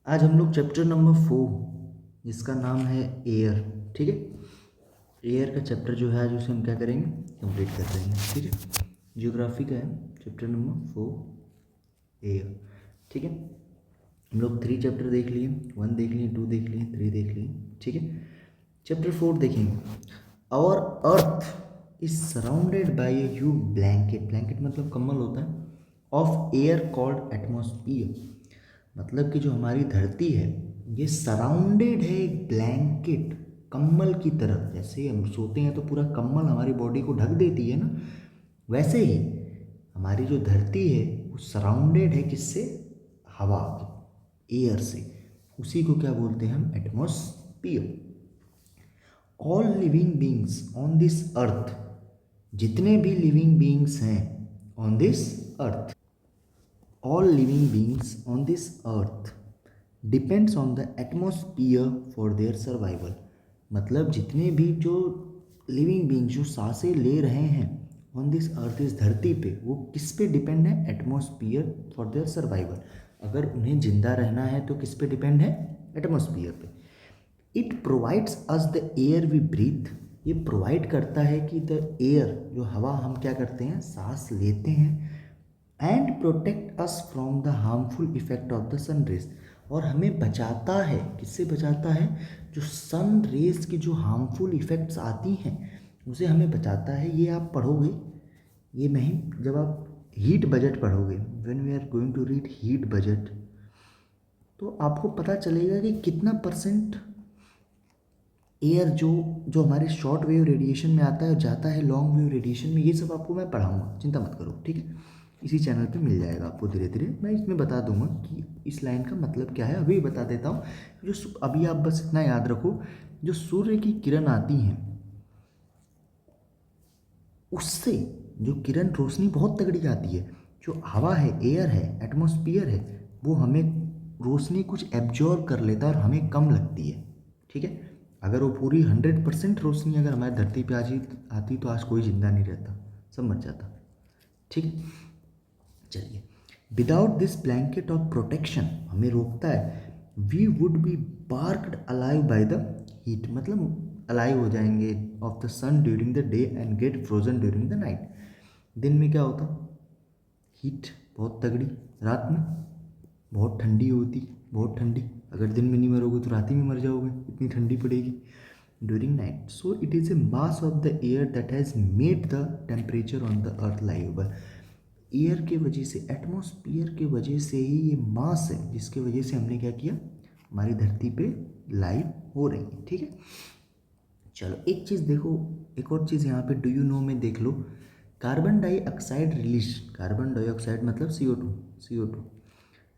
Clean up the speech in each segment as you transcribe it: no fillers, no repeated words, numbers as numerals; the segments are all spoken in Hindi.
आज हम लोग चैप्टर नंबर 4 जिसका नाम है एयर। ठीक है, एयर का चैप्टर जो है आज उसे हम क्या करेंगे, कंप्लीट कर देंगे। ठीक है, जियोग्राफी का है चैप्टर नंबर 4 एयर। ठीक है, हम लोग 3 चैप्टर देख लिए, 1 देख लिए, 2 देख लिए, 3 देख लिए। ठीक है, चैप्टर 4 देखेंगे। Our earth is surrounded by a huge blanket. Blanket मतलब कम्बल होता है, ऑफ एयर कॉल्ड एटमॉस्फियर। मतलब कि जो हमारी धरती है ये सराउंडेड है एक ब्लैंकेट, कम्बल की तरह। जैसे हम सोते हैं तो पूरा कम्बल हमारी बॉडी को ढक देती है ना, वैसे ही हमारी जो धरती है वो सराउंडेड है किससे, हवा, एयर से। उसी को क्या बोलते हैं हम, atmosphere. All living beings on this earth, जितने भी लिविंग बींग्स हैं on this earth, all living beings on this earth depends on the atmosphere for their survival। मतलब जितने भी जो लिविंग बींग्स जो सांसें ले रहे हैं ऑन दिस अर्थ, इस धरती पे, वो किस पे डिपेंड है, एटमॉस्फियर फॉर देयर सर्वाइवल। अगर उन्हें जिंदा रहना है तो किस पे डिपेंड है, एटमॉस्फियर पे। It provides us the air we breathe, ये प्रोवाइड करता है कि द एयर, जो हवा हम क्या करते हैं, सांस लेते हैं। And protect us from the harmful effect of the sun rays, और हमें बचाता है, किससे बचाता है, जो सन रेज की जो हार्मफुल इफेक्ट्स आती हैं उसे हमें बचाता है। ये आप पढ़ोगे, ये नहीं, जब आप हीट बजट पढ़ोगे, when we are going to read heat budget, तो आपको पता चलेगा कि कितना परसेंट एयर जो जो हमारे शॉर्ट वेव रेडिएशन में आता है और जाता है लॉन्ग वेव रेडिएशन में। ये सब आपको मैं पढ़ाऊंगा, चिंता मत करो। ठीक है, इसी चैनल पे मिल जाएगा आपको धीरे धीरे। मैं इसमें बता दूंगा कि इस लाइन का मतलब क्या है, अभी बता देता हूँ। अभी आप बस इतना याद रखो, जो सूर्य की किरण आती हैं उससे जो किरण रोशनी बहुत तगड़ी आती है, जो हवा है, एयर है, एटमॉस्फियर है, वो हमें रोशनी कुछ एब्जॉर्ब कर लेता है और हमें कम लगती है। ठीक है, अगर वो पूरी 100% रोशनी अगर हमारी धरती पे आज आती तो आज कोई जिंदा नहीं रहता, सब मर जाता। ठीक है, चलिए, without this blanket of protection, हमें रोकता है, we would be baked alive by the heat, मतलब अलाइव हो जाएंगे of the sun during the day and get frozen during the night. दिन में क्या होता, हीट बहुत तगड़ी, रात में बहुत ठंडी होती, बहुत ठंडी। अगर दिन में नहीं मरोगे तो रात ही में मर जाओगे, इतनी ठंडी पड़ेगी during night. So it is a mass of the air that has made the temperature on the earth livable. Air के वजह से, एटमॉस्फियर के वजह से ही ये मास है जिसके वजह से हमने क्या किया, हमारी धरती पे लाइव हो रही है। ठीक है, चलो एक चीज़ देखो, एक और चीज़ यहाँ पे डू यू नो में देख लो। Carbon dioxide release, carbon dioxide मतलब CO2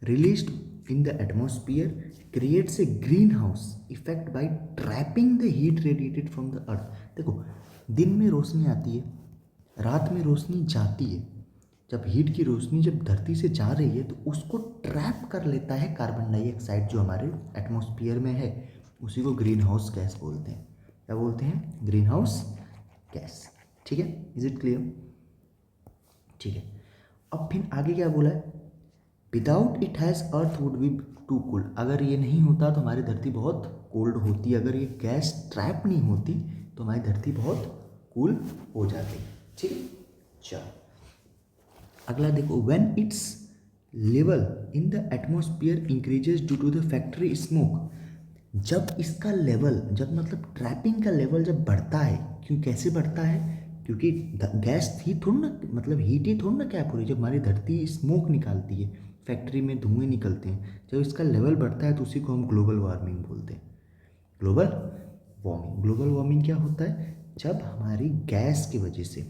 released in the atmosphere creates a greenhouse effect by trapping the heat radiated from the earth। देखो, दिन में रोशनी आती है, रात में रोशनी जाती है। जब हीट की रोशनी जब धरती से जा रही है तो उसको ट्रैप कर लेता है कार्बन डाइऑक्साइड जो हमारे एटमॉस्फेयर में है, उसी को ग्रीन हाउस गैस बोलते हैं। क्या बोलते हैं, ग्रीन हाउस गैस। ठीक है, इज इट क्लियर। ठीक है, अब फिर आगे क्या बोला है, without it has earth would be too cold. अगर ये नहीं होता तो हमारी धरती बहुत कोल्ड होती, अगर ये गैस ट्रैप नहीं होती तो हमारी धरती बहुत कूल हो जाती। ठीक है, चलो अगला देखो, when its level in the atmosphere increases due to the factory smoke. जब इसका लेवल, जब मतलब ट्रैपिंग का लेवल जब बढ़ता है, क्यों, कैसे बढ़ता है, क्योंकि गैस ही थोड़ी ना, मतलब हीट ही थोड़ी ना कैप हो रही। जब हमारी धरती स्मोक निकालती है, फैक्ट्री में धुएं निकलते हैं, जब इसका लेवल बढ़ता है तो उसी को हम ग्लोबल वार्मिंग बोलते हैं। ग्लोबल वार्मिंग, ग्लोबल वार्मिंग क्या होता है, जब हमारी गैस की वजह से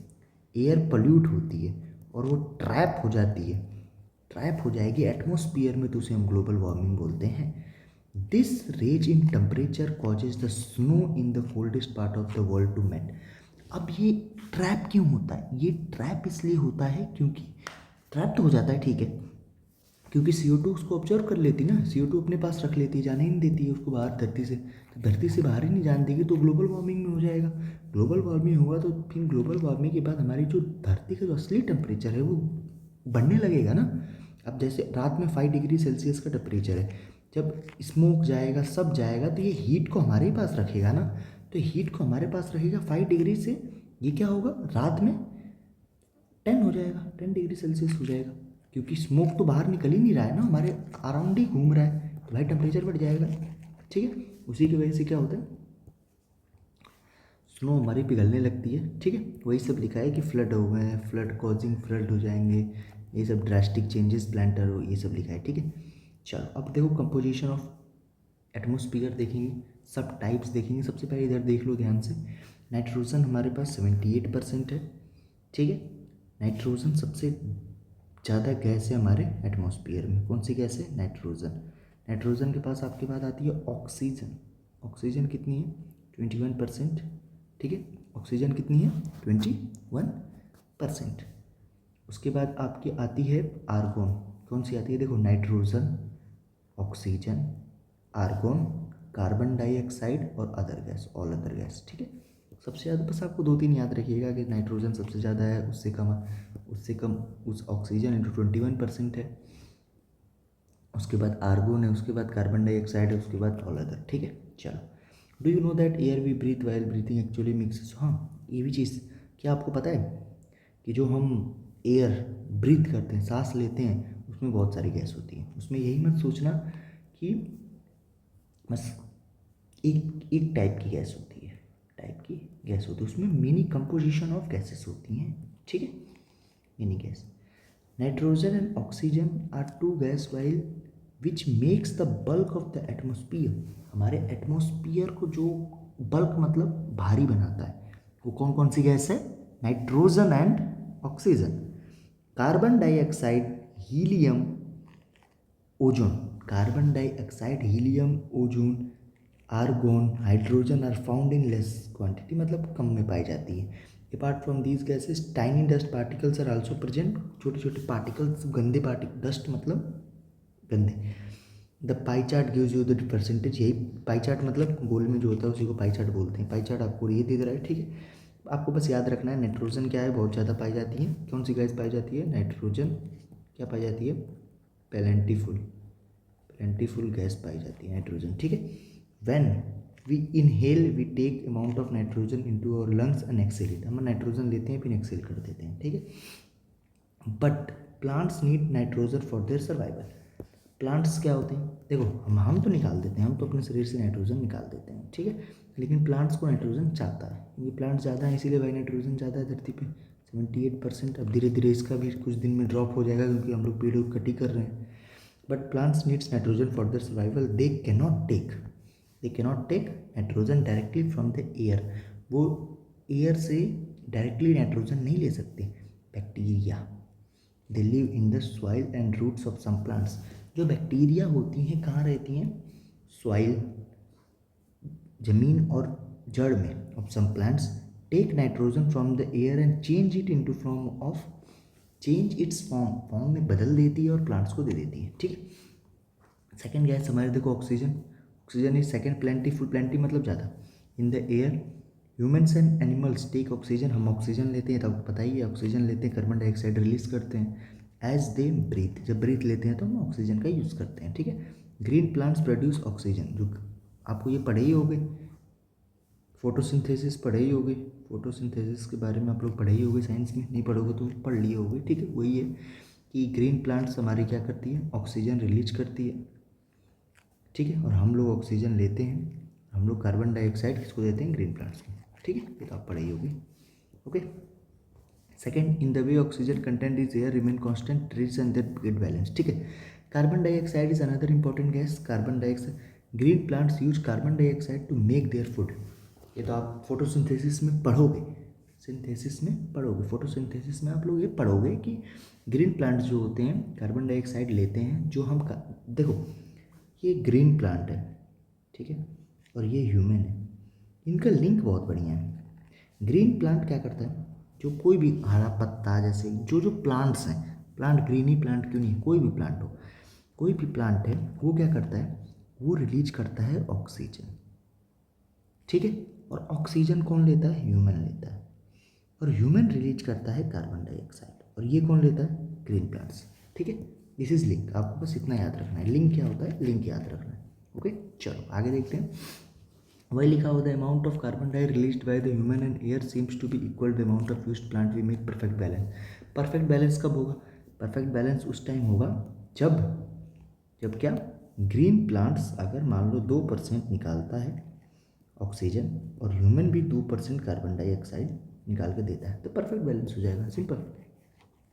एयर पल्यूट होती है और वो ट्रैप हो जाती है, ट्रैप हो जाएगी एटमॉस्फियर में, तो उसे हम ग्लोबल वार्मिंग बोलते हैं। This rise in temperature causes the snow in the coldest part of the world to melt. अब ये ट्रैप क्यों होता है, ये ट्रैप इसलिए होता है क्योंकि ट्रैप तो हो जाता है, ठीक है, क्योंकि CO2 उसको ऑब्जर्व कर लेती ना, CO2 अपने पास रख लेती है, जाने ही नहीं देती है उसको बाहर धरती से। तो धरती से बाहर ही नहीं जाने देगी तो ग्लोबल वार्मिंग में हो जाएगा। ग्लोबल वार्मिंग होगा तो फिर ग्लोबल वार्मिंग के बाद हमारी जो धरती का जो असली टेम्परेचर है वो बढ़ने लगेगा ना। अब जैसे रात में 5 डिग्री सेल्सियस का टेम्परेचर है, जब स्मोक जाएगा, सब जाएगा, तो ये हीट को हमारे ही पास रखेगा ना। तो हीट को हमारे पास रखेगा 5 डिग्री से, ये क्या होगा रात में 10 हो जाएगा, 10 डिग्री सेल्सियस हो जाएगा, क्योंकि स्मोक तो बाहर निकल ही नहीं रहा है ना, हमारे अराउंड ही घूम रहा है, तो भाई टेम्परेचर बढ़ जाएगा। ठीक है, उसी की वजह से क्या होता है, स्नो हमारी पिघलने लगती है। ठीक है, वही सब लिखा है कि फ्लड हो गए हैं, फ्लड कॉजिंग फ्लड हो जाएंगे, ये सब ड्रास्टिक चेंजेस प्लांटर हो, ये सब लिखा है। ठीक है, चलो अब देखो कंपोजिशन ऑफ एटमोस्फियर देखेंगे, सब टाइप्स देखेंगे। सबसे पहले इधर देख लो ध्यान से, नाइट्रोजन हमारे पास 78% है। ठीक है, नाइट्रोजन सबसे ज़्यादा गैस है हमारे एटमॉस्फेयर में। कौन सी गैस है, नाइट्रोजन। नाइट्रोजन के पास आपके बाद आती है ऑक्सीजन। ऑक्सीजन कितनी है, 21%। ठीक है, ऑक्सीजन कितनी है, 21%। उसके बाद आपकी आती है आर्गोन। कौन सी आती है, देखो nitrogen, oxygen, argon, carbon dioxide और other gas, all other gas. ठीक है, सबसे ज़्यादा बस आपको 2-3 याद रखिएगा कि नाइट्रोजन सबसे ज़्यादा है, उससे कम उस ऑक्सीजन 21% है, उसके बाद आर्गोन है, उसके बाद कार्बन डाइऑक्साइड है, उसके बाद ऑल अदर। ठीक है, चलो do you know that air we breathe while breathing actually mixes. हाँ, ये भी चीज़ क्या आपको पता है कि जो हम एयर ब्रीथ करते हैं, सांस लेते हैं, उसमें बहुत सारी गैस होती है। उसमें यही मत सोचना कि बस एक एक टाइप की गैस होती है, उसमें मेनी कंपोजिशन ऑफ गैसेस होती हैं। ठीक है, many gas. Nitrogen and oxygen are two gas while which makes the bulk of the atmosphere. हमारे एटमोस्फियर को जो बल्क मतलब भारी बनाता है, वो कौन कौन सी गैस है, nitrogen and oxygen. Carbon dioxide, helium, ozone. Carbon dioxide, helium, ozone, argon, hydrogen are found in less quantity, मतलब कम में पाई जाती है। Apart from these gases tiny dust particles are also present. छोटे छोटे पार्टिकल्स, गंदे पार्टिकल, डस्ट मतलब गंदे। The pie chart gives you the percentage. यही पाई चार्ट मतलब गोल में जो होता है उसी को पाई चार्ट बोलते हैं। पाई चार्ट आपको ये दे रहा है। ठीक है, आपको बस याद रखना है नाइट्रोजन क्या है, बहुत ज़्यादा पाई जाती है। कौन सी गैस पाई जाती है, नाइट्रोजन क्या पाई जाती है, प्लेंटीफुल गैस पाई जाती है नाइट्रोजन। ठीक है, when we inhale we take amount of nitrogen into our lungs and exhale it. हम नाइट्रोजन लेते हैं फिर एक्सेल कर देते हैं। ठीक है, but plants need nitrogen for their survival. Plants क्या होते हैं, देखो हम तो निकाल देते हैं, हम तो अपने शरीर से नाइट्रोजन निकाल देते हैं। ठीक है, लेकिन प्लांट्स को नाइट्रोजन चाहता है, क्योंकि प्लांट्स ज़्यादा है इसीलिए भाई नाइट्रोजन ज़्यादा है धरती पे 78%। अब धीरे धीरे इसका भी कुछ दिन में ड्रॉप हो जाएगा, क्योंकि हम लोग पेड़ कटी कर रहे हैं। But plants needs nitrogen for their survival. They cannot take nitrogen directly from the air. वो एयर से डायरेक्टली नाइट्रोजन नहीं ले सकते। Bacteria, they live in the soil and roots of some plants. जो बैक्टीरिया होती हैं कहाँ रहती हैं, सॉइल, जमीन और जड़ में of some plants. Take nitrogen from the air and change its form में बदल देती है और प्लांट्स को दे देती है। ठीक है, सेकेंड गैस हमारे देखो oxygen is second plentiful, plenty मतलब ज़्यादा, in the air. Humans and animals take oxygen, हम ऑक्सीजन लेते हैं, तो आपको पता ही है ऑक्सीजन लेते हैं, कार्बन डाइऑक्साइड रिलीज करते हैं एज दे ब्रीथ। जब ब्रीथ लेते हैं तो हम ऑक्सीजन का यूज़ करते हैं। ठीक है, ग्रीन प्लांट्स प्रोड्यूस ऑक्सीजन, जो आपको ये पढ़े ही होंगे, फोटोसिंथेसिस पढ़े ही होंगे, फोटोसिंथेसिस के बारे में आप लोग पढ़े ही होंगे साइंस में, नहीं पढ़ोगे तो पढ़ लिए होंगे। ठीक है, वही है कि ग्रीन प्लांट्स हमारी क्या करती है, ऑक्सीजन रिलीज करती है। ठीक है, और हम लोग ऑक्सीजन लेते हैं, हम लोग कार्बन डाइऑक्साइड किसको देते हैं, ग्रीन प्लांट्स को। ठीक है, ये तो आप पढ़े ही होगी। Okay, second, in the way oxygen content is air remain constant, trees and that get balance. ठीक है, carbon dioxide is another important gas. Carbon dioxide, green plants use carbon dioxide to make their food. ये तो आप फोटोसिंथेसिस में पढ़ोगे, फोटोसिंथेसिस में आप लोग ये पढ़ोगे कि ग्रीन प्लांट्स जो होते हैं कार्बन डाइऑक्साइड लेते हैं, जो हम देखो ये ग्रीन प्लांट है, ठीक है, और ये ह्यूमन है, इनका लिंक बहुत बढ़िया है। ग्रीन प्लांट क्या करता है, जो कोई भी हरा पत्ता, जैसे जो प्लांट्स हैं, प्लांट ग्रीन ही प्लांट क्यों नहीं, कोई भी प्लांट हो, कोई भी प्लांट है, वो क्या करता है, वो रिलीज करता है ऑक्सीजन। ठीक है, और ऑक्सीजन कौन लेता है, ह्यूमन लेता है, और ह्यूमन रिलीज करता है कार्बन डाइऑक्साइड, और ये कौन लेता है, ग्रीन प्लांट्स। ठीक है, दिस इज लिंक। आपको बस इतना याद रखना है, लिंक क्या होता है, लिंक याद रखना है। ओके, चलो आगे देखते हैं। वही लिखा होता है amount of carbon di released by the human and air seems to be equal the amount of used plant we make perfect balance. Perfect balance कब होगा? परफेक्ट बैलेंस उस टाइम होगा जब जब क्या, ग्रीन प्लांट्स अगर मान लो 2% निकालता है ऑक्सीजन और ह्यूमन भी 2% कार्बन डाइऑक्साइड निकाल के देता है, तो परफेक्ट बैलेंस हो जाएगा, सिंपल।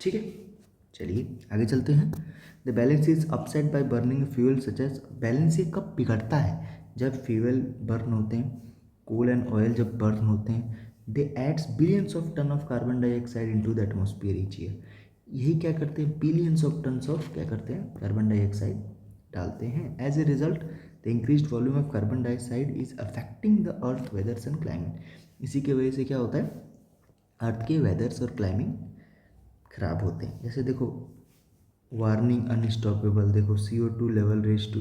ठीक है, चलिए आगे चलते हैं। The balance is upset by burning fuel such as. Balance ये कब बिगड़ता है? जब फ्यूल बर्न होते हैं, कोल एंड ऑयल जब बर्न होते हैं, they adds billions of ton of carbon dioxide into the atmosphere each year. यही क्या करते हैं, बिलियंस ऑफ टन्स ऑफ क्या करते हैं, कार्बन डाइऑक्साइड डालते हैं। As a result the increased volume of carbon dioxide is affecting the earth weathers and climate. इसी की वजह से क्या होता है, अर्थ के वेदर्स और क्लाइमेट खराब होते हैं। जैसे देखो, वार्निंग अनस्टॉपेबल, देखो CO2 level raise to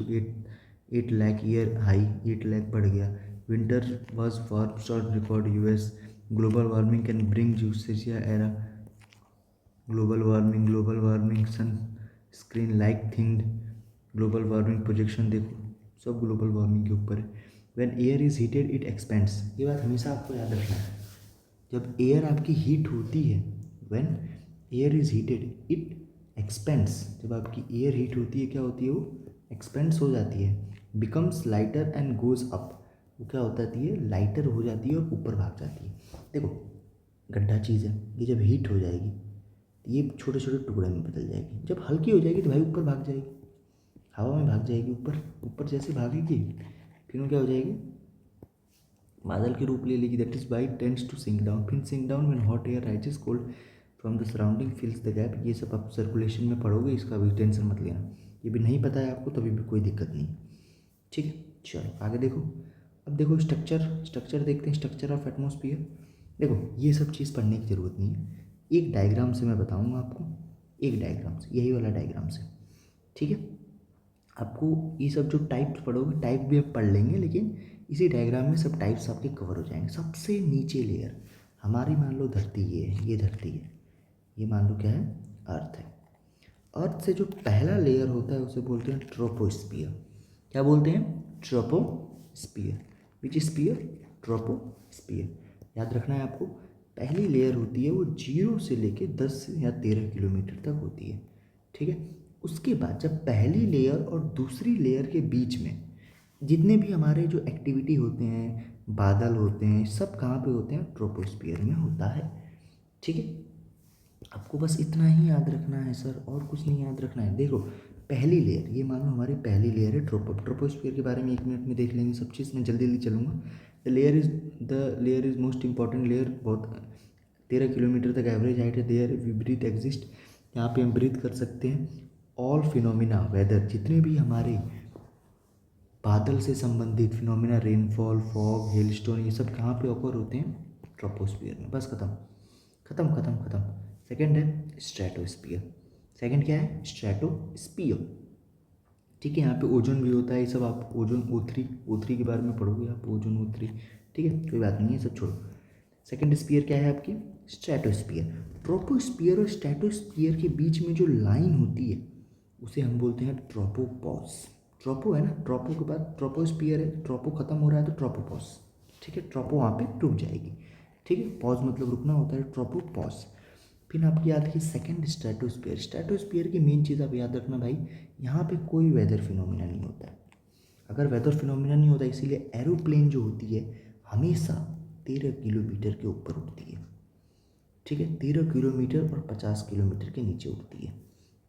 8 lakh year high, 8 lakh बढ़ गया। Winter was warmest on record US। Global warming can bring यूसेजिया era. Global warming sun screen like thing. Global warming projection देखो, सब ग्लोबल वार्मिंग के ऊपर है। When air is heated it expands. ये बात हमेशा आपको याद रखना है, जब एयर आपकी हीट होती है, when air is heated it expends. जब आपकी एयर हीट होती है, क्या होती है, वो एक्सपेंड्स हो जाती है। Becomes lighter and goes up. वो क्या होता है, लाइटर हो जाती है और ऊपर भाग जाती है। देखो, गड्ढा चीज़ है, ये जब हीट हो जाएगी ये छोटे छोटे टुकड़े में बदल जाएगी। जब हल्की हो जाएगी तो भाई ऊपर भाग जाएगी, हवा में भाग जाएगी, ऊपर ऊपर जैसे भागेगी फिर वो क्या हो जाएगी, बादल के रूप ले लेगी। That is why tends to sink down. फिर sink down when hot air rises cold from the surrounding fills the gap. ये सब आप सर्कुलेशन में पढ़ोगे, इसका भी टेंशन मत लेना। ये भी नहीं पता है आपको तभी भी कोई दिक्कत नहीं। ठीक है, चलो आगे देखो। अब देखो स्ट्रक्चर देखते हैं, स्ट्रक्चर ऑफ एटमॉस्फेयर। देखो ये सब चीज़ पढ़ने की ज़रूरत नहीं है, एक डायग्राम से मैं बताऊंगा आपको, एक डायग्राम से, यही वाला डायग्राम से। ठीक है, आपको ये सब जो टाइप्स पढ़ोगे, टाइप भी आप पढ़ लेंगे, लेकिन इसी डायग्राम में सब टाइप्स आपके कवर हो जाएंगे। सबसे नीचे लेयर हमारी मान लो धरती, ये है, ये धरती है, ये मान लो क्या है, अर्थ है। अर्थ से जो पहला लेयर होता है उसे बोलते हैं ट्रोपोस्फियर। क्या बोलते हैं, ट्रोपोस्फियर। विच स्फीयर, ट्रोपोस्फियर। याद रखना है आपको, पहली लेयर होती है वो 0 से लेके 10 या 13 किलोमीटर तक होती है। ठीक है, उसके बाद जब पहली लेयर और दूसरी लेयर के बीच में जितने भी हमारे जो एक्टिविटी होते हैं, बादल होते हैं, सब कहाँ पे होते हैं, ट्रोपोस्फियर में होता है। ठीक है, आपको बस इतना ही याद रखना है सर, और कुछ नहीं याद रखना है। देखो पहली लेयर, ये मानो हमारी पहली लेयर है ट्रोपोस्फियर के बारे में 1 मिनट में देख लेंगे सब चीज़, मैं जल्दी जल्दी चलूँगा। The layer is most important layer, बहुत 13 किलोमीटर तक एवरेज हाइट है। देयर वी ब्रीथ एग्जिस्ट, यहाँ पे हम ब्रीथ कर सकते हैं। ऑल फिनोमिना वेदर, जितने भी हमारे बादल से संबंधित फिनोमिना, रेनफॉल, फॉग, हेलस्टोन, ये सब कहाँ पे ऑकर होते हैं, ट्रोपोस्फियर में। बस खत्म खत्म खत्म खत्म। सेकंड है स्ट्रेटोस्फियर। सेकंड क्या है, स्ट्रेटोस्फियर। ठीक है, यहाँ पे ओजोन भी होता है, ये सब आप ओजोन O3 के बारे में पढ़ोगे आप, ओजोन O3। ठीक है, कोई बात नहीं है, सब छोड़ो। सेकंड स्फीयर क्या है आपकी, स्ट्रेटोस्फियर। ट्रोपोस्फियर और स्ट्रेटोस्फियर के बीच में जो लाइन होती है उसे हम बोलते हैं ट्रोपोपॉज। ट्रोपो है ना, ट्रोपो के बाद ट्रोपोस्फियर है, ट्रोपो खत्म हो रहा है तो ट्रोपोपॉज। ठीक है, ट्रोपो वहाँ पे रुक जाएगी। ठीक है, पॉज मतलब रुकना होता है, ट्रोपोपॉज। फिर आपकी याद है सेकंड स्ट्रेटोस्फियर। स्ट्रेटोस्फियर की मेन चीज़ आप याद रखना भाई, यहाँ पे कोई वेदर फिनोमिना नहीं होता है। अगर वेदर फिनोमिना नहीं होता, इसीलिए एरोप्लेन जो होती है हमेशा 13 किलोमीटर के ऊपर उड़ती है। ठीक है, 13 किलोमीटर और 50 किलोमीटर के नीचे उड़ती है।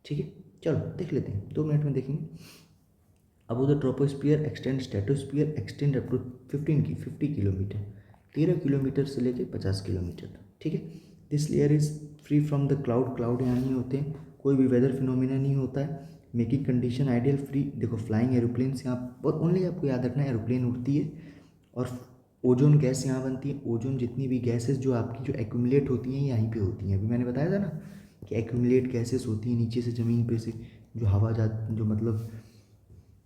ठीक है, चलो देख लेते हैं, 2 मिनट में देखेंगे। अब उधर troposphere extend, stratosphere extend up to 50 kilometre, 13 kilometre से लेके 50 किलोमीटर तक। ठीक है, this layer is free from the cloud यहाँ नहीं होते हैं, कोई भी वेदर फिनोमिना नहीं होता है। Making condition ideal free. देखो फ्लाइंग एरोप्लेन्स यहाँ बहुत, ओनली आपको याद रखना है एरोप्लेन उड़ती है और ओजोन गैस यहाँ बनती है। ओजोन जितनी भी गैसेस जो आपकी जो एक्यूमुलेट होती हैं यहीं पे होती हैं। अभी मैंने बताया था ना कि एक्यूमुलेट गैसेस होती हैं नीचे से, ज़मीन पे से जो हवा जा, जो मतलब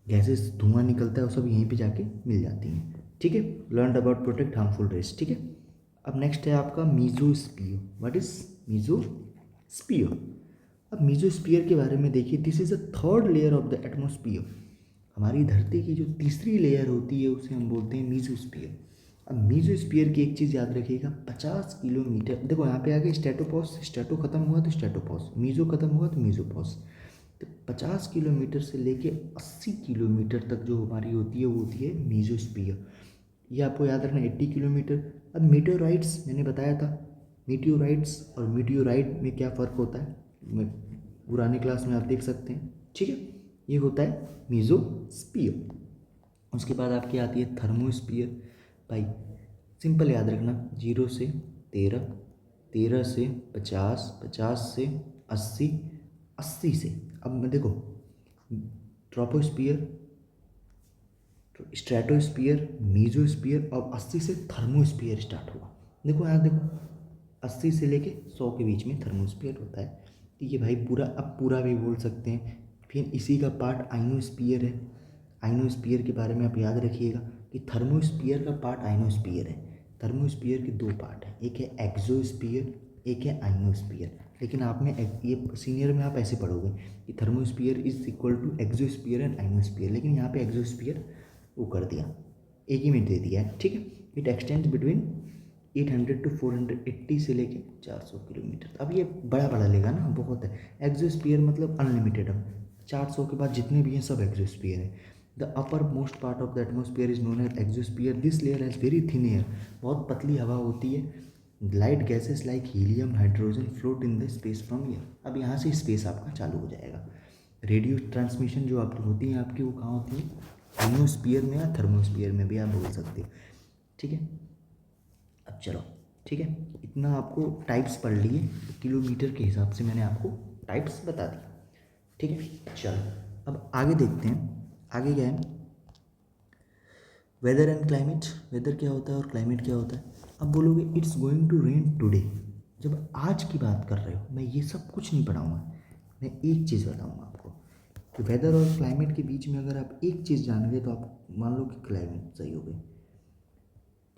गैसेस धुआं निकलता है वो सब यहीं पे जाके मिल जाती हैं। ठीक है, learn about protect harmful rays. ठीक है, अब नेक्स्ट है आपका मीजोस्फीयर। What is mesosphere? अब मीजोस्फीयर के बारे में देखिए, this is a third layer of the atmosphere. हमारी धरती की जो तीसरी लेयर होती है उसे हम बोलते हैं मीजोस्फीयर। अब मीजोस्फीयर की एक चीज़ याद रखिएगा, 50 किलोमीटर, देखो यहाँ पे आगे स्ट्रेटोपॉज, स्ट्रेटो खत्म हुआ तो स्ट्रेटोपॉज, मीजो खत्म हुआ तो मीजोपॉज। तो 50 किलोमीटर से लेके 80 किलोमीटर तक जो हमारी होती है वो होती है मीजोस्फीयर। ये आपको याद रखना, 80 किलोमीटर। अब मीटेओराइट्स मैंने बताया था, मीटेओराइट्स और मीटेओराइट में क्या फ़र्क होता है, पुराने क्लास में आप देख सकते हैं, ठीक है। ये होता है मीजोस्फीयर। उसके बाद आपकी आती है थर्मोस्फीयर। भाई सिंपल याद रखना, 0 से 13, 13 से 50, 50 से 80, 80 से, अब मैं देखो, ट्रोपोस्फियर, स्ट्रेटोस्फियर, मीजोस्फियर, और 80 से थर्मोस्फियर स्टार्ट हुआ। देखो यहाँ देखो, 80 से लेके 100 के बीच में थर्मोस्फियर होता है। ठीक है भाई, पूरा अब पूरा भी बोल सकते हैं। फिर इसी का पार्ट आइनोस्फियर है। आइनोस्फियर के बारे में आप याद रखिएगा कि थर्मोस्फियर का पार्ट आइनोस्फियर है। थर्मोस्फियर के दो पार्ट हैं, एक है एक्सोस्फियर, एक है आइनोस्फियर। लेकिन आप में ये सीनियर में आप ऐसे पढ़ोगे कि thermosphere is equal to exosphere and ionosphere, लेकिन यहाँ पे एक्सोस्फियर वो कर दिया, एक ही मिनट दे दिया है, ठीक है। इट एक्सटेंड्स बिटवीन 800 टू 480 से लेके 400 किलोमीटर। अब ये बड़ा बड़ा लेगा ना, बहुत है। एक्सोस्फीयर मतलब अनलिमिटेड, अब 400 के बाद जितने भी हैं सब एक्सोस्फीयर है। The upper most part of the atmosphere is known as exosphere. This layer has very thin air, बहुत पतली हवा होती है। Light gases like helium, hydrogen float in the space from earth. अब यहाँ से स्पेस आपका चालू हो जाएगा। रेडियो ट्रांसमिशन जो आपकी होती है आपकी, वो कहाँ होती है, आइनोस्फीयर में या थर्मोस्फीयर में भी आप बोल सकते हो, ठीक है। अब चलो, ठीक है, इतना आपको टाइप्स पढ़ लिए, किलोमीटर के हिसाब से मैंने आपको टाइप्स बता दी, ठीक है। चलो अब आगे देखते हैं, आगे क्या है, वेदर एंड क्लाइमेट। वेदर क्या होता है और क्लाइमेट क्या होता है। अब बोलोगे it's going to rain today, जब आज की बात कर रहे हो, मैं ये सब कुछ नहीं पढ़ाऊँगा, मैं एक चीज़ बताऊँगा आपको कि वेदर और क्लाइमेट के बीच में अगर आप एक चीज़ जान गए तो आप मान लो कि क्लाइमेट सही हो गई।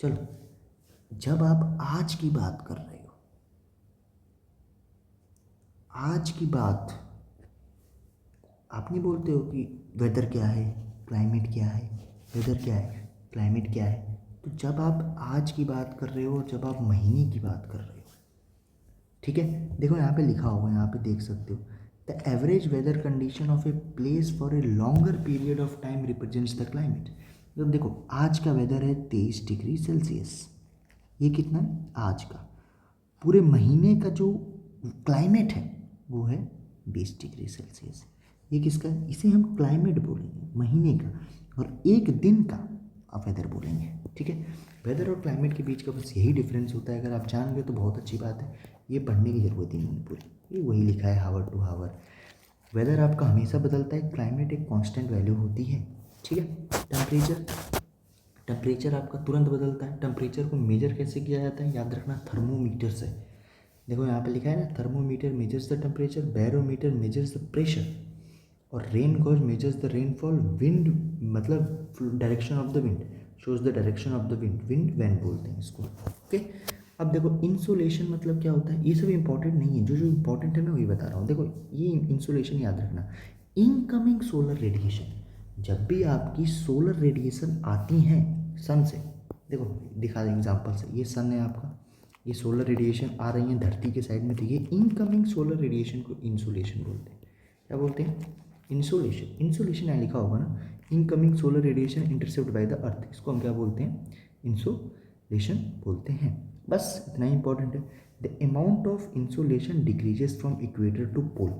चलो, जब आप आज की बात कर रहे हो, आज की बात, आप नहीं बोलते हो कि वेदर क्या है, क्लाइमेट क्या है, वेदर क्या है, क्लाइमेट क्या है। तो जब आप आज की बात कर रहे हो और जब आप महीने की बात कर रहे हो, ठीक है, देखो यहाँ पे लिखा होगा, यहाँ पे देख सकते हो, the average weather condition of a place for a longer period of time represents the climate. मतलब देखो, आज का वेदर है 23 डिग्री सेल्सियस, ये कितना है आज का। पूरे महीने का जो क्लाइमेट है वो है 20 डिग्री सेल्सियस। ये किसका है, इसे हम क्लाइमेट बोलेंगे महीने का, और एक दिन का आप वेदर बोलेंगे, ठीक है। वेदर और क्लाइमेट के बीच का बस यही डिफरेंस होता है। अगर आप जान गए तो बहुत अच्छी बात है, ये पढ़ने की ज़रूरत ही नहीं है पूरी, ये वही लिखा है हावर टू हावर। वेदर आपका हमेशा बदलता है, क्लाइमेट एक कांस्टेंट वैल्यू होती है, ठीक है। टेम्परेचर, टेम्परेचर आपका तुरंत बदलता है। टेम्परेचर को मेजर कैसे किया जाता है, याद रखना, थर्मोमीटर से। देखो यहाँ पे लिखा है ना, thermometer measures the temperature, barometer measures the pressure, और rain gauge measures the rainfall, wind मतलब direction of the wind, shows the direction of the wind, wind vane बोलते हैं इसको, ओके। अब देखो इंसुलेशन मतलब क्या होता है, ये सब इंपॉर्टेंट नहीं है, जो जो इंपॉर्टेंट है मैं वही बता रहा हूँ। देखो ये इंसुलेशन याद रखना, इनकमिंग सोलर रेडिएशन, जब भी आपकी सोलर रेडिएशन आती हैं सन से, देखो दिखा दें एग्जाम्पल से, ये सन है आपका, ये सोलर रेडिएशन आ रही है धरती के साइड में, तो ये इनकमिंग सोलर रेडिएशन को इंसुलेशन बोलते हैं। क्या बोलते हैं, इंसुलेशन। इंसुलेशन यहाँ लिखा होगा ना, incoming solar radiation intercept by the earth, इसको हम क्या बोलते हैं, इंसुलेशन बोलते हैं। बस इतना ही इंपॉर्टेंट है। The amount of insulation decreases from equator to pole,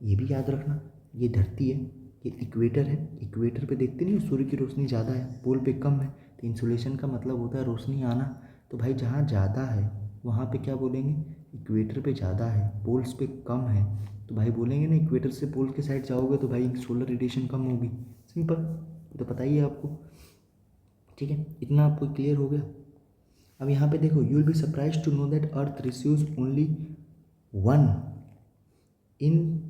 ये भी याद रखना, ये धरती है, ये इक्वेटर है, इक्वेटर पे देखते नहीं सूर्य की रोशनी ज़्यादा है, पोल पे कम है, तो इंसुलेशन का मतलब होता है रोशनी आना। तो भाई जहाँ ज़्यादा है वहाँ पे क्या बोलेंगे, इक्वेटर पे ज़्यादा है, पोल्स पे कम है, तो भाई बोलेंगे ना इक्वेटर से पोल के साइड जाओगे तो भाई सोलर रेडिएशन कम होगी, सिंपल, तो पता ही है आपको, ठीक है। इतना आपको क्लियर हो गया। अब यहाँ पे देखो, you will be surprise to know that earth receives only 1 in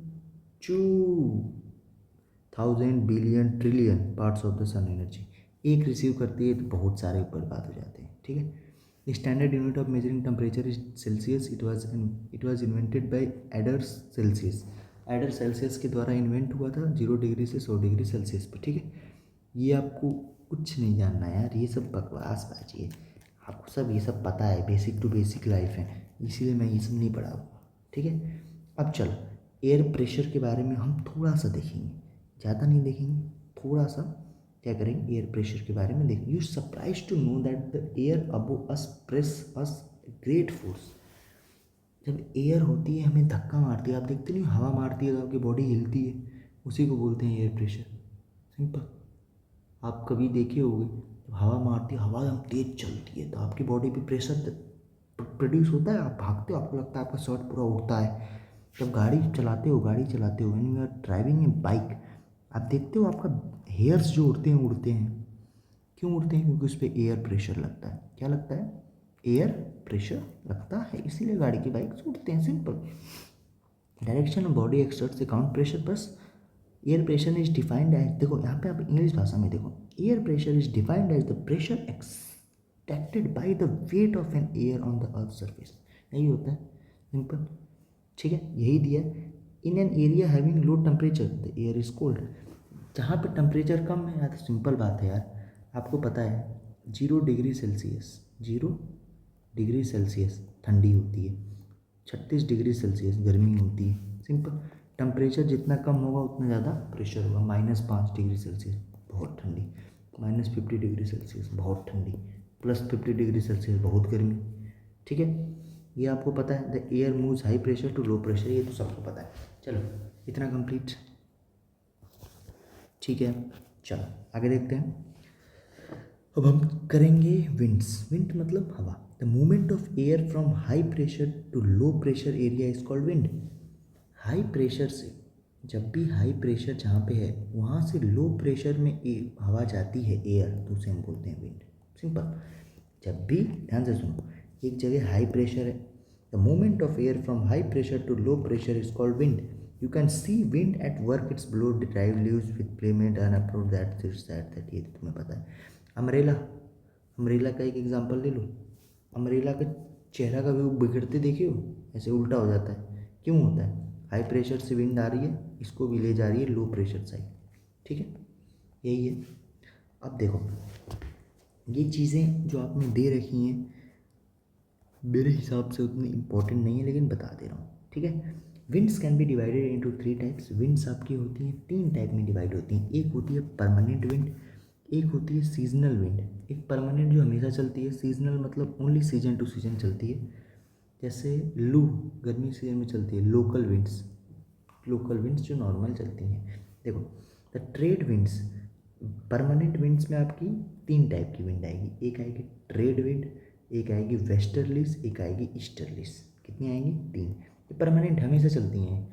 2000 billion trillion parts of the sun energy. एक रिसीव करती है तो बहुत सारे बर्बाद हो जाते हैं, ठीक है। The standard unit of measuring temperature is Celsius, it was invented by aiders Celsius. Adder Celsius के द्वारा इन्वेंट हुआ था 0 डिग्री से 100 डिग्री सेल्सियस पे, ठीक है। ये आपको कुछ नहीं जानना यार, ये सब बकवास बाजी है, आपको सब ये सब पता है, बेसिक टू बेसिक लाइफ है, इसीलिए मैं ये सब नहीं पढ़ा हूँ, ठीक है। अब चलो एयर प्रेशर के बारे में हम थोड़ा सा देखेंगे, ज़्यादा नहीं देखेंगे, थोड़ा सा क्या करेंगे, एयर प्रेशर के बारे में देखेंगे। You surprise to know that the air above us press us great force. जब एयर होती है हमें धक्का मारती है, आप देखते नहीं हवा मारती है तो आपकी बॉडी हिलती है, उसी को बोलते हैं एयर प्रेशर, सिंपल। आप कभी देखे होंगे जब हवा मारती है, हवा एकदम तेज चलती है तो आपकी बॉडी पे प्रेशर प्रोड्यूस होता है, आप भागते हो, आपको लगता है आपका शर्ट पूरा उड़ता है। जब गाड़ी चलाते हो when you are driving a bike, आप देखते हो आपका हेयर्स जो उड़ते हैं, क्यों उड़ते हैं, क्योंकि उस पर एयर प्रेशर लगता है। क्या लगता है, एयर प्रेशर लगता है, इसीलिए गाड़ी की बाइक उड़ते हैं, simple. Direction of body exerts the count pressure, बस air pressure is defined as, देखो यहाँ पे आप इंग्लिश भाषा में देखो, air pressure is defined as the pressure extracted by the weight of an air on the earth surface, यही होता है, सिंपल, ठीक है, यही दिया। In an area having low temperature the air is cold, जहाँ पे टेम्परेचर कम है, यार सिंपल बात है यार, आपको पता है 0 डिग्री सेल्सियस, 0 डिग्री सेल्सियस ठंडी होती है, 36 डिग्री सेल्सियस गर्मी होती है, सिंपल। टेम्परेचर जितना कम होगा उतना ज़्यादा प्रेशर होगा, -5 डिग्री सेल्सियस बहुत ठंडी, -50 डिग्री सेल्सियस बहुत ठंडी, +50 डिग्री सेल्सियस बहुत गर्मी, ठीक है। ये आपको पता है, the air moves high pressure to low pressure, ये तो सबको पता है। चलो इतना कंप्लीट, ठीक है। चलो आगे देखते हैं। अब हम करेंगे विंड्स। विंड मतलब हवा। The movement of air from high pressure to low pressure area is called wind. High pressure से, जब भी हाई प्रेशर जहाँ पे है वहाँ से लो प्रेशर में हवा जाती है एयर, तो उसे हम बोलते हैं विंड, सिंपल। जब भी ध्यान से सुनो, एक जगह हाई प्रेशर है, the movement of air from high pressure to low pressure is called wind. You can see wind at work, it's blow drive leaves with प्लेमेंट and approach that this that, ये तो तुम्हें पता है। अम्ब्रेला, अम्ब्रेला का एक एग्जांपल ले लो। अम्ब्रेला का चेहरा का व्यू बिगड़ते देखे हो, ऐसे उल्टा हो जाता है, क्यों होता है, हाई प्रेशर से विंड आ रही है, इसको भी ले जा रही है लो प्रेशर साइड, ठीक है, यही है। अब देखो ये चीज़ें जो आपने दे रखी हैं मेरे हिसाब से उतनी इम्पोर्टेंट नहीं है, लेकिन बता दे रहा हूँ, ठीक है। Winds can be divided into 3 types. Winds आपकी होती हैं 3 टाइप में डिवाइड होती हैं। एक होती है परमानेंट विंड, एक होती है सीजनल विंड। एक परमानेंट जो हमेशा चलती है, सीजनल मतलब ओनली सीजन टू सीजन चलती है, जैसे लू गर्मी सीजन में चलती है। लोकल विंड्स जो नॉर्मल चलती हैं। देखो the trade winds, permanent winds में आपकी 3 टाइप की विंड आएगी। एक आएगी ट्रेड विंड, एक आएगी वेस्टर्लीज, एक आएगी ईस्टर्लीज। कितनी आएंगी, 3। ये परमानेंट हमेशा चलती हैं।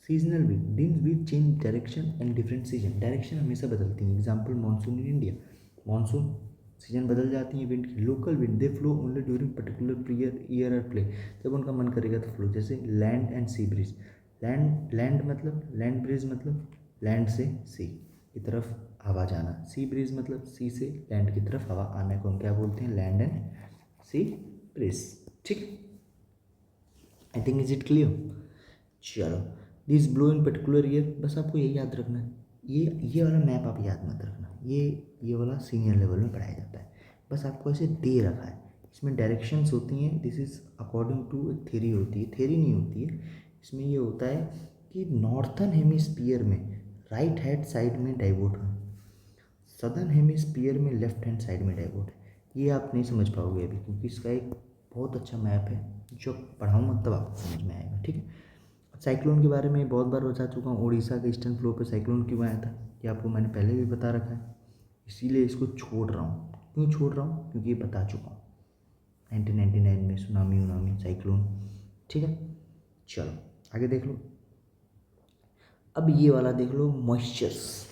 Seasonal wind, wind change direction and different season, direction हमेशा बदलती हैं। Example monsoon in India, monsoon season बदल जाती हैं विंड की। Local wind they flow only during particular year और प्ले, जब उनका मन करेगा तो फ्लो, जैसे land and sea breeze. Land मतलब लैंड ब्रिज मतलब लैंड से सी की तरफ हवा जाना, सी ब्रिज मतलब सी से लैंड की तरफ हवा आने को हम क्या बोलते हैं, लैंड एंड सी ब्रिज, ठीक। I think is it clear. चलो this blow in particular year, बस आपको यही याद रखना है। ये वाला मैप आप याद मत रखना, ये वाला सीनियर लेवल में पढ़ाया जाता है, बस आपको ऐसे दे रखा है। इसमें डायरेक्शंस होती हैं, दिस इज़ अकॉर्डिंग टू एक थ्योरी होती है, थ्योरी नहीं होती है। इसमें ये होता है कि नॉर्थर्न हेमिस्फीयर में राइट हैंड साइड में डाइवोट है, सदर्न हेमिस्फीयर में लेफ्ट हैंड साइड में डाइवोट है। ये आप नहीं समझ पाओगे अभी, क्योंकि इसका एक बहुत अच्छा मैप है, जो पढ़ाऊँगा तब आपको समझ में आएगा, ठीक है। साइक्लोन के बारे में बहुत बार बता चुका हूँ, उड़ीसा के ईस्टर्न फ्लो पे साइक्लोन क्यों आया था, ये आपको मैंने पहले भी बता रखा है, इसीलिए इसको छोड़ रहा हूँ। क्यों छोड़ रहा हूँ, क्योंकि ये बता चुका हूँ 1999 में सुनामी उनामी साइक्लोन, ठीक है। चलो आगे देख लो। अब ये वाला देख लो, मॉइस्चर्स।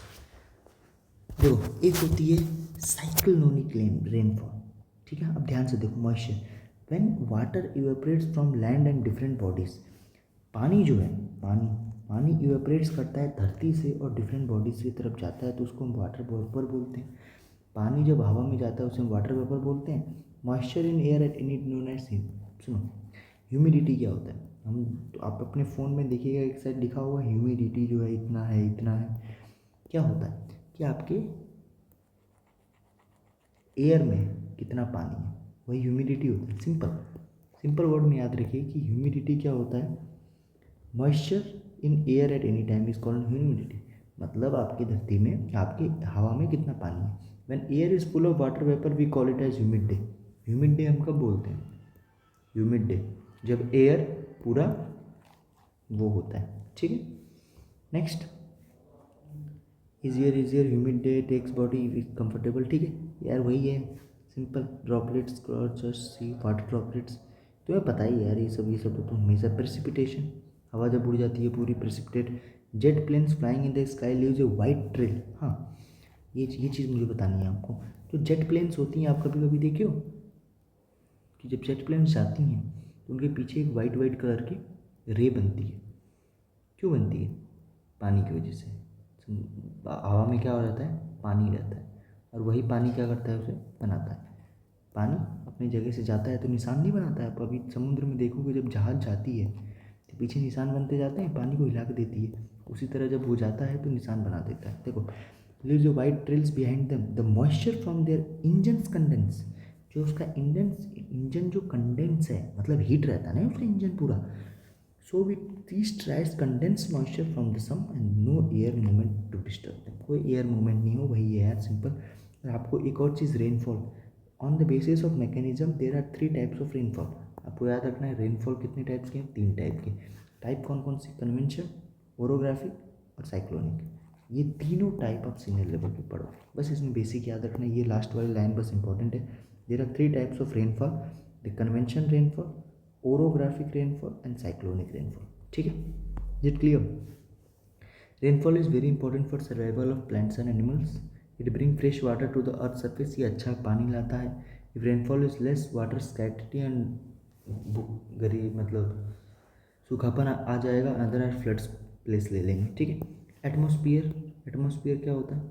देखो एक होती है साइक्लोनिक रेनफॉल, ठीक है। अब ध्यान से देखो, moisture when water evaporates from land and different bodies. पानी जो है, पानी इवेपोरेट्स करता है धरती से और डिफरेंट बॉडीज की तरफ जाता है, तो उसको हम वाटर वेपर बोलते हैं। पानी जब हवा में जाता है उसे हम वाटर वेपर बोलते हैं। Moisture in air at any known as, सुनो ह्यूमिडिटी क्या होता है, हम तो आप अपने फ़ोन में देखिएगा एक साइड लिखा हुआ ह्यूमिडिटी जो है इतना है इतना है। क्या होता है कि आपके एयर में कितना पानी है वही ह्यूमिडिटी होता है। सिंपल सिंपल वर्ड में याद रखिए कि ह्यूमिडिटी क्या होता है, moisture in air at any time is called humidity. मतलब आपकी धरती में आपकी हवा में कितना पानी है। When air is full of water vapour we call it as humid day. Humid day हम कब बोलते हैं, ह्यूमिड डे जब एयर पूरा वो होता है, ठीक है। Next, easier humid day takes body comfortable, ठीक है यार वही है सिंपल। ड्रॉपलेट्स क्रॉचर्स सी वाटर ड्रॉपलेट्स, तुम्हें पता ही है यार ये सब तो हमेशा प्रेसिपिटेशन, हवा जब उड़ जाती है पूरी precipitate. Jet planes flying in the sky leaves a white trail. हाँ ये चीज़ मुझे बतानी है आपको। जो जेट प्लेन्स होती हैं आप कभी कभी देखे हो कि जब जेट प्लेन्स जाती हैं तो उनके पीछे एक वाइट वाइट कलर की रे बनती है। क्यों बनती है, पानी की वजह से। हवा में क्या हो जाता है, पानी रहता है और वही पानी क्या करता है, उसे बनाता है। पानी अपनी जगह से जाता है तो निशान नहीं बनाता है। आप अभी समुद्र में देखोगे जब जहाज़ जाती है तो पीछे निशान बनते जाते हैं, पानी को हिला के देती है। उसी तरह जब वो जाता है तो निशान बना देता है। देखो लीव्स जो white trails behind them the moisture from their engines condense. जो उसका इंजन जो कंडेंस है मतलब हीट रहता है ना उसका इंजन पूरा। So with these tries condense moisture from the some and no air movement to disturb them. कोई एयर मूवमेंट नहीं हो, वही है यार सिंपल। और आपको एक और चीज़, rainfall on the basis of mechanism there are 3 types of rainfall. आपको याद रखना है रेनफॉल कितने टाइप्स के हैं, 3 टाइप के। टाइप कौन कौन सी, कन्वेंशन, ओरोग्राफिक और साइक्लोनिक। ये तीनों टाइप आप सीनियर लेवल पे पढ़ो, बस इसमें बेसिक याद रखना है। ये लास्ट वाली लाइन बस इंपॉर्टेंट है। There are 3 types of rainfall, the convention rainfall, orographic rainfall and cyclonic rainfall, ठीक है। Is it clear? Rainfall is very important for survival of plants and animals. It bring fresh water to the earth surface. ये अच्छा पानी लाता है। If rainfall is less water scarcity and गरीब मतलब सूखापन आ जाएगा, अदर आर फ्लड्स प्लेस ले लेंगे, ठीक है। एटमॉस्फियर, एटमॉस्फियर क्या होता है,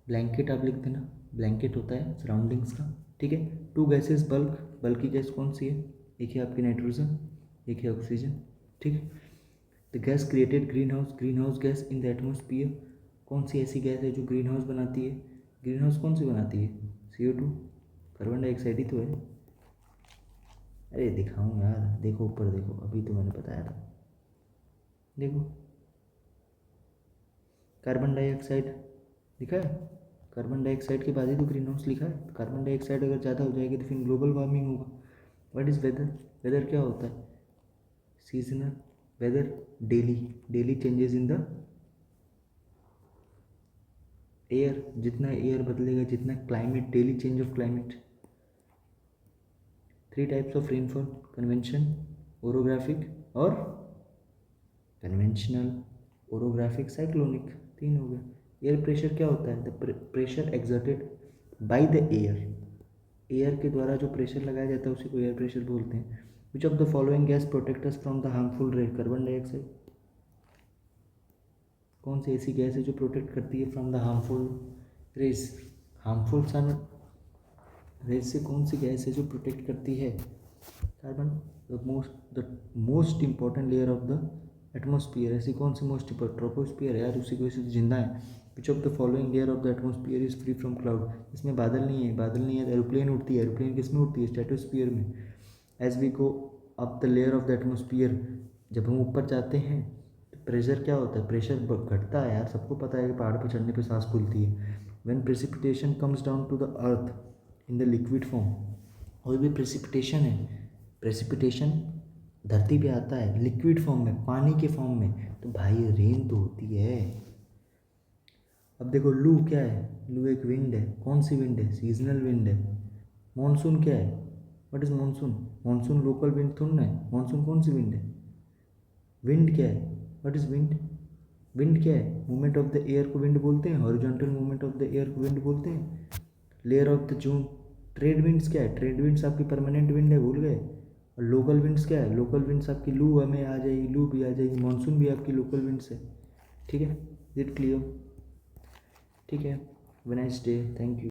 ब्लैंकेट आप लिख देना, ब्लैंकेट होता है सराउंडिंग्स का, ठीक है। 2 गैसेस बल्क, बल्कि गैस कौन सी है, एक है आपकी नाइट्रोजन, एक है ऑक्सीजन, ठीक है। The gas created green house gas in the atmosphere. कौन सी ऐसी गैस है जो ग्रीन हाउस बनाती है, ग्रीन हाउस कौन सी बनाती है, CO2, कार्बन डाइऑक्साइड ही तो है। अरे दिखाऊँ यार, देखो ऊपर देखो, अभी तो मैंने बताया था, देखो कार्बन डाइऑक्साइड लिखा है, कार्बन डाइऑक्साइड के बाद ही तो ग्रीन हाउस लिखा है। कार्बन डाइऑक्साइड अगर ज़्यादा हो जाएगी तो फिर ग्लोबल वार्मिंग होगा। व्हाट इज़ वेदर, वेदर क्या होता है, seasonal weather, daily changes in the air, जितना एयर बदलेगा, जितना climate, daily change of climate. 3 types of rainfall, convention, orographic और कन्वेंशनल, ओरोग्राफिक, साइक्लोनिक, 3 हो गए। एयर प्रेशर क्या होता है, the pressure exerted by the air के द्वारा जो प्रेशर लगाया जाता है उसी को एयर प्रेशर बोलते हैं। Which of the following gas protect us from the harmful ray, carbon dioxide. कौन सी ऐसी गैस है जो प्रोटेक्ट करती है from the harmful rays, harmful sun rays से कौन सी गैस है जो प्रोटेक्ट करती है, carbon. The most important layer of the atmosphere, ऐसी कौन सी मोस्ट इंपॉर्टेंट, ट्रोपोस्फियर है यार, उसी की वजह से तो जिंदा है। विच of the following layer of the atmosphere is free from cloud, इसमें बादल नहीं है, बादल नहीं है। एरोप्लेन उड़ती है, एरोप्लेन किस में उड़ती है, स्ट्रेटोस्फियर में। As we go up the layer of the atmosphere, जब हम ऊपर जाते हैं तो प्रेशर क्या होता है, प्रेशर घटता है यार, सबको पता है कि पहाड़ पर चढ़ने पर सांस खुलती है। When precipitation comes down to the earth in the liquid form, और भी प्रेसिपिटेशन है, प्रेसिपिटेशन धरती पे आता है लिक्विड फॉर्म में, पानी के फॉर्म में, तो भाई रेन तो होती है। अब देखो लू क्या है, लू एक विंड है, कौन सी विंड है, सीजनल विंड है। मॉनसून क्या है, what is monsoon, monsoon local wind थोड़ा ना है, मॉनसून कौन सी विंड है। विंड क्या है, व्हाट इज विंड, विंड क्या है, मूवमेंट ऑफ द एयर को विंड बोलते हैं, horizontal movement of the air को विंड बोलते हैं। Layer of the June, trade winds क्या है, ट्रेड विंड्स आपकी परमानेंट विंड है, भूल गए। और लोकल विंड्स क्या है, लोकल विंड्स आपकी लू हमें आ जाएगी, लू भी आ जाएगी, मानसून भी आपकी लोकल विंड्स है, ठीक है। इट क्लियर, ठीक है। Have a nice day, thank you.